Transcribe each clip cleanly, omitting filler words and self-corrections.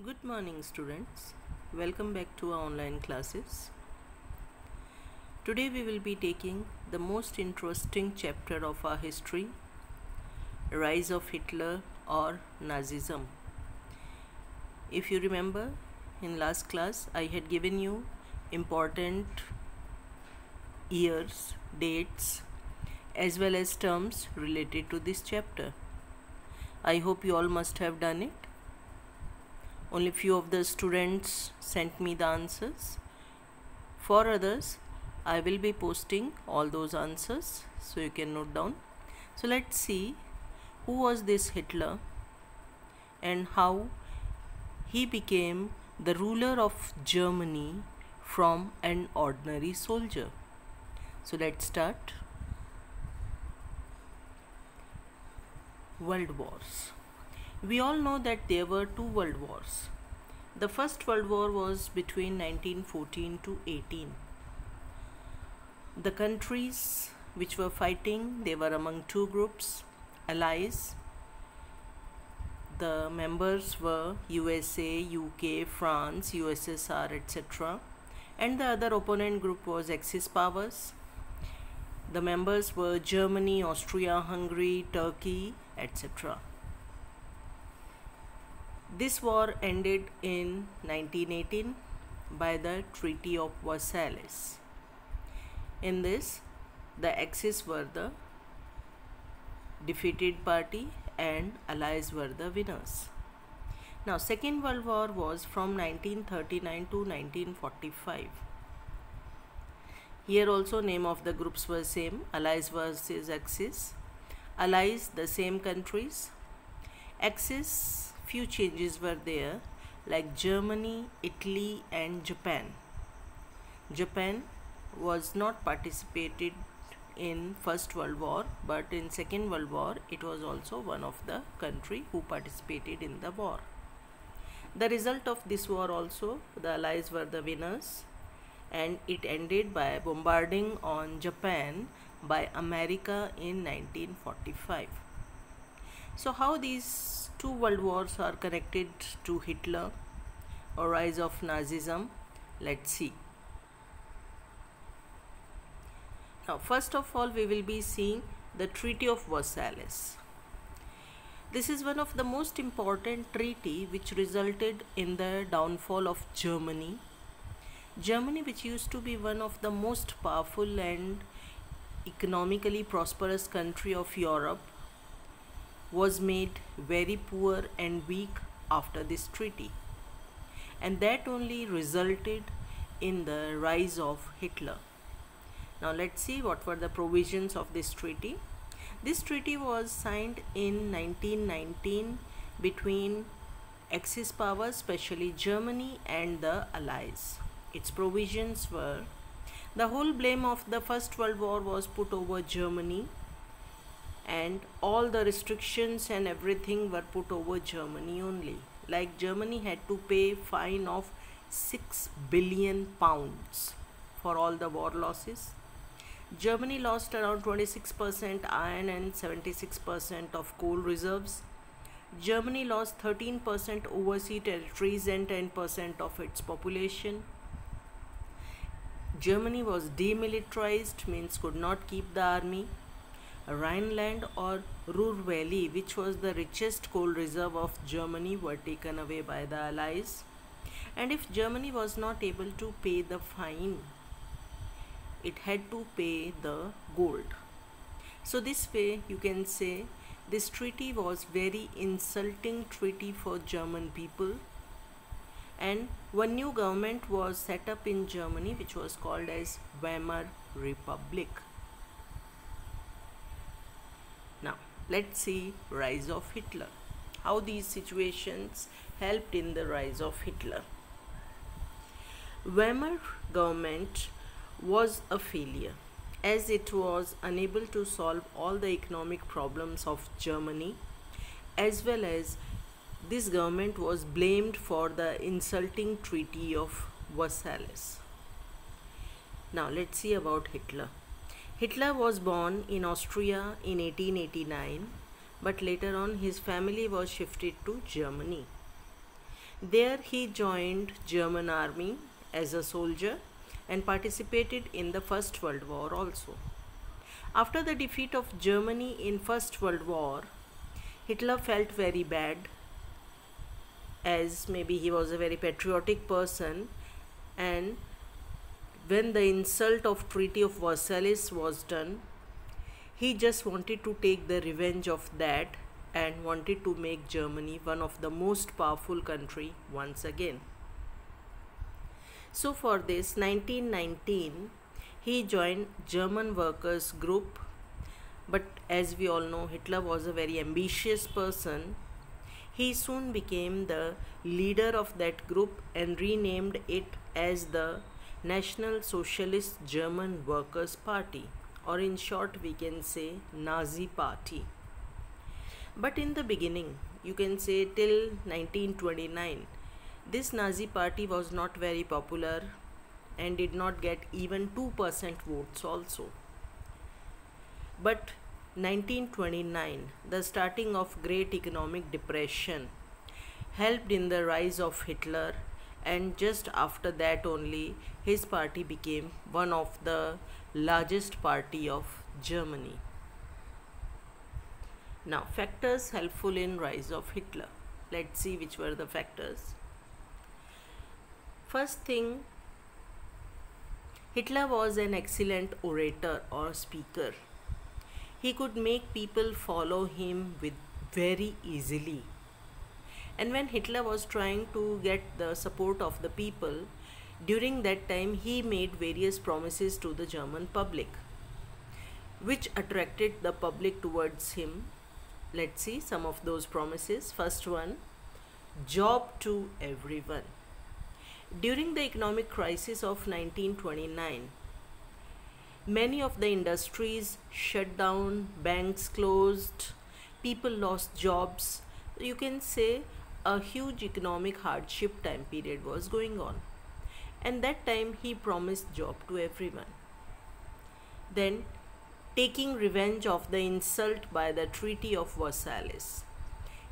Good morning, students. Welcome back to our online classes. Today we will be taking the most interesting chapter of our history, Rise of Hitler or Nazism. If you remember, in last class I had given you important years, dates, as well as terms related to this chapter. I hope you all must have done it. Only few of the students sent me the answers. For others, I will be posting all those answers so you can note down. So let's see who was this Hitler and how he became the ruler of Germany from an ordinary soldier. So let's start. World Wars. We all know that there were two world wars. The first world war was between 1914 to 18. The countries which were fighting, they were among two groups, allies. The members were USA, UK, France, USSR, etc. And the other opponent group was Axis powers. The members were Germany, Austria-Hungary, Turkey, etc. This war ended in 1918 by the Treaty of Versailles. In this, the Axis were the defeated party and Allies were the winners. Now, Second World War was from 1939 to 1945. Here also name of the groups were same, Allies versus Axis. Allies, the same countries. Axis, few changes were there, like Germany, Italy and Japan. Japan was not participated in First World War, but in Second World War it was also one of the country who participated in the war. The result of this war also, the Allies were the winners, and it ended by bombarding on Japan by America in 1945. So how these two world wars are connected to Hitler or rise of Nazism? Let's see. Now, first of all, we will be seeing the Treaty of Versailles. This is one of the most important treaty which resulted in the downfall of Germany. Germany, which used to be one of the most powerful and economically prosperous country of Europe, was made very poor and weak after this treaty, and that only resulted in the rise of Hitler. Now let's see what were the provisions of this treaty. This treaty was signed in 1919 between Axis powers, especially Germany and the Allies. Its provisions were, the whole blame of the First World War was put over Germany, and all the restrictions and everything were put over Germany only. Like Germany had to pay fine of 6 billion pounds for all the war losses. Germany lost around 26% iron and 76% of coal reserves. Germany lost 13% overseas territories and 10% of its population. Germany was demilitarized, means could not keep the army. Rhineland or Ruhr Valley, which was the richest coal reserve of Germany, were taken away by the Allies. And if Germany was not able to pay the fine, it had to pay the gold. So this way you can say this treaty was very insulting treaty for German people, and one new government was set up in Germany which was called as Weimar Republic. Now let's see rise of Hitler. How these situations helped in the rise of Hitler. Weimar government was a failure as it was unable to solve all the economic problems of Germany, as well as this government was blamed for the insulting Treaty of Versailles. Now let's see about Hitler. Hitler was born in Austria in 1889, but later on his family was shifted to Germany. There he joined German army as a soldier and participated in the First World War also. After the defeat of Germany in First World War, Hitler felt very bad, as maybe he was a very patriotic person, and when the insult of Treaty of Versailles was done, he just wanted to take the revenge of that and wanted to make Germany one of the most powerful country once again. So for this, 1919, he joined German Workers' Group, but as we all know, Hitler was a very ambitious person. He soon became the leader of that group and renamed it as the National Socialist German Workers' Party, or in short we can say Nazi Party. But in the beginning, you can say till 1929, this Nazi Party was not very popular and did not get even 2% votes also. But 1929, the starting of Great Economic Depression, helped in the rise of Hitler, and just after that only his party became one of the largest party of Germany. Now, factors helpful in rise of Hitler. Let's see which were the factors. First thing, Hitler was an excellent orator or speaker. He could make people follow him very easily. And when Hitler was trying to get the support of the people, during that time he made various promises to the German public, which attracted the public towards him. Let's see some of those promises. First one, job to everyone. During the economic crisis of 1929, many of the industries shut down, banks closed, people lost jobs. You can say a huge economic hardship time period was going on. And that time he promised job to everyone. Then, taking revenge of the insult by the Treaty of Versailles.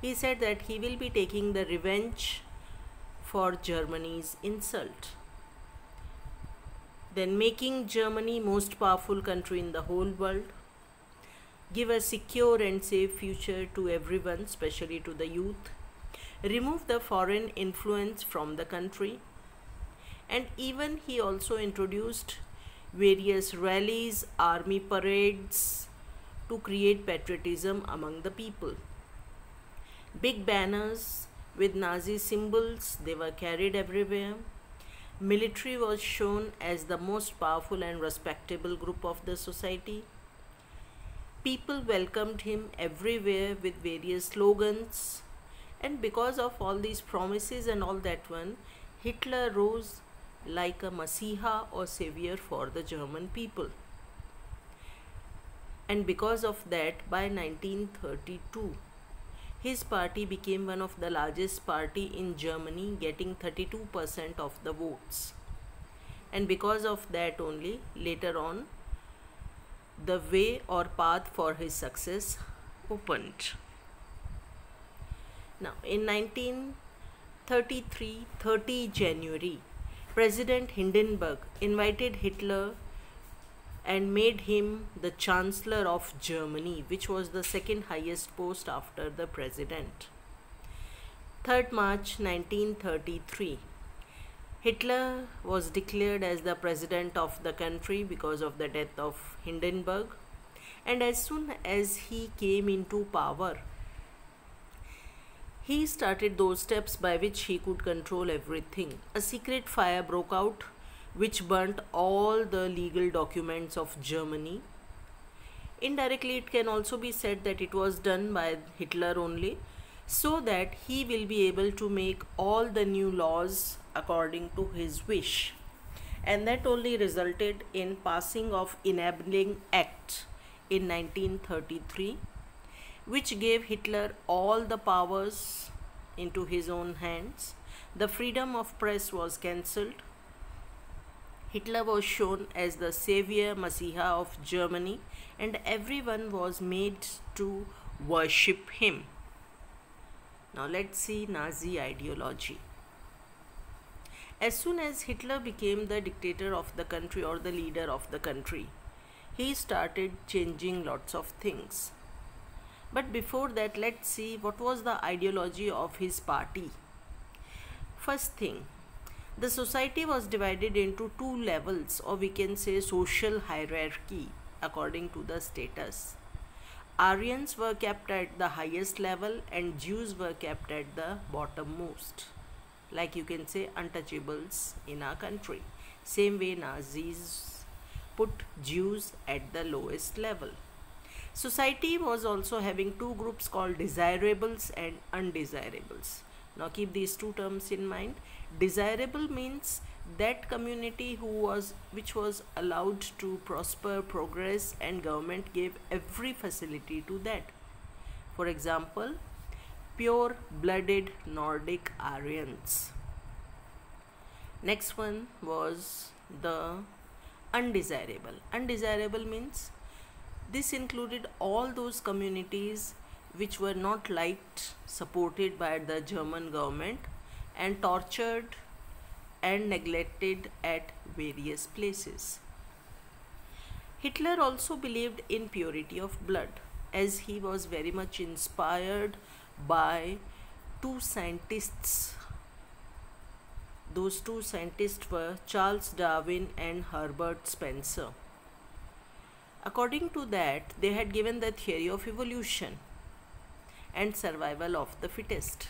He said that he will be taking the revenge for Germany's insult. Then, making Germany most powerful country in the whole world. Give a secure and safe future to everyone, especially to the youth. Remove the foreign influence from the country. And even he also introduced various rallies, army parades to create patriotism among the people. Big banners with Nazi symbols, they were carried everywhere. Military was shown as the most powerful and respectable group of the society. People welcomed him everywhere with various slogans. And because of all these promises and all that one, Hitler rose like a Messiah or savior for the German people. And because of that, by 1932, his party became one of the largest party in Germany, getting 32% of the votes. And because of that only, later on, the way or path for his success opened. Now, in 1933, 30 January, President Hindenburg invited Hitler and made him the Chancellor of Germany, which was the second highest post after the President. 3rd March 1933, Hitler was declared as the President of the country because of the death of Hindenburg. And as soon as he came into power, he started those steps by which he could control everything. A secret fire broke out which burnt all the legal documents of Germany. Indirectly, it can also be said that it was done by Hitler only, so that he will be able to make all the new laws according to his wish. And that only resulted in passing of Enabling Act in 1933, which gave Hitler all the powers into his own hands. The freedom of press was cancelled. Hitler was shown as the savior Messiah of Germany, and everyone was made to worship him. Now let's see Nazi ideology. As soon as Hitler became the dictator of the country or the leader of the country, he started changing lots of things. But before that, let's see what was the ideology of his party. First thing, the society was divided into two levels, or we can say social hierarchy according to the status. Aryans were kept at the highest level and Jews were kept at the bottommost. Like you can say untouchables in our country. Same way Nazis put Jews at the lowest level. Society was also having two groups called desirables and undesirables. Now keep these two terms in mind. Desirable means that community which was allowed to prosper, progress, and government gave every facility to that. For example, pure-blooded Nordic Aryans. Next one was the undesirable. Undesirable means this included all those communities which were not liked, supported by the German government, and tortured and neglected at various places. Hitler also believed in purity of blood, as he was very much inspired by two scientists. Those two scientists were Charles Darwin and Herbert Spencer. According to that, they had given the theory of evolution and survival of the fittest.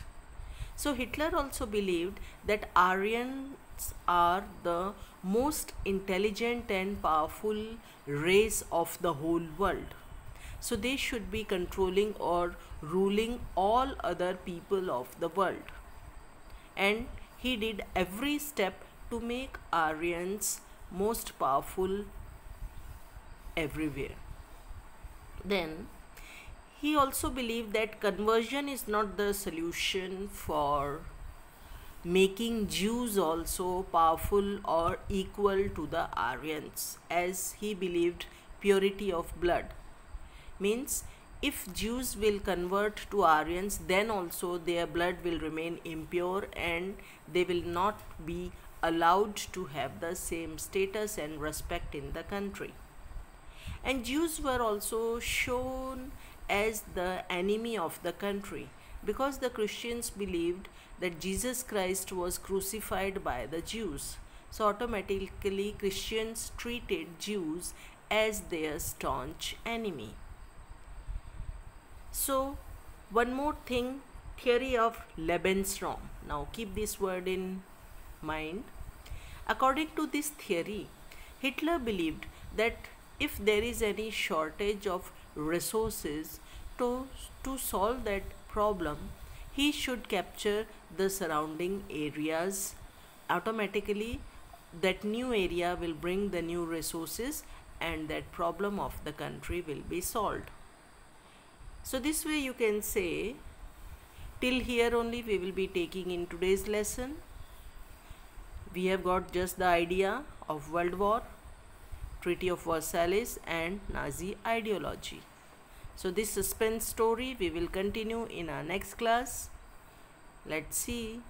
So Hitler also believed that Aryans are the most intelligent and powerful race of the whole world. So they should be controlling or ruling all other people of the world. And he did every step to make Aryans most powerful everywhere. Then he also believed that conversion is not the solution for making Jews also powerful or equal to the Aryans, as he believed purity of blood. Means if Jews will convert to Aryans, then also their blood will remain impure and they will not be allowed to have the same status and respect in the country. And Jews were also shown as the enemy of the country because the Christians believed that Jesus Christ was crucified by the Jews. So automatically Christians treated Jews as their staunch enemy. So one more thing, theory of Lebensraum. Now keep this word in mind. According to this theory, Hitler believed that if there is any shortage of resources to solve that problem, he should capture the surrounding areas. Automatically that new area will bring the new resources and that problem of the country will be solved. So this way you can say, till here only we will be taking in today's lesson. We have got just the idea of World War, Treaty of Versailles and Nazi ideology. So this suspense story we will continue in our next class. Let's see.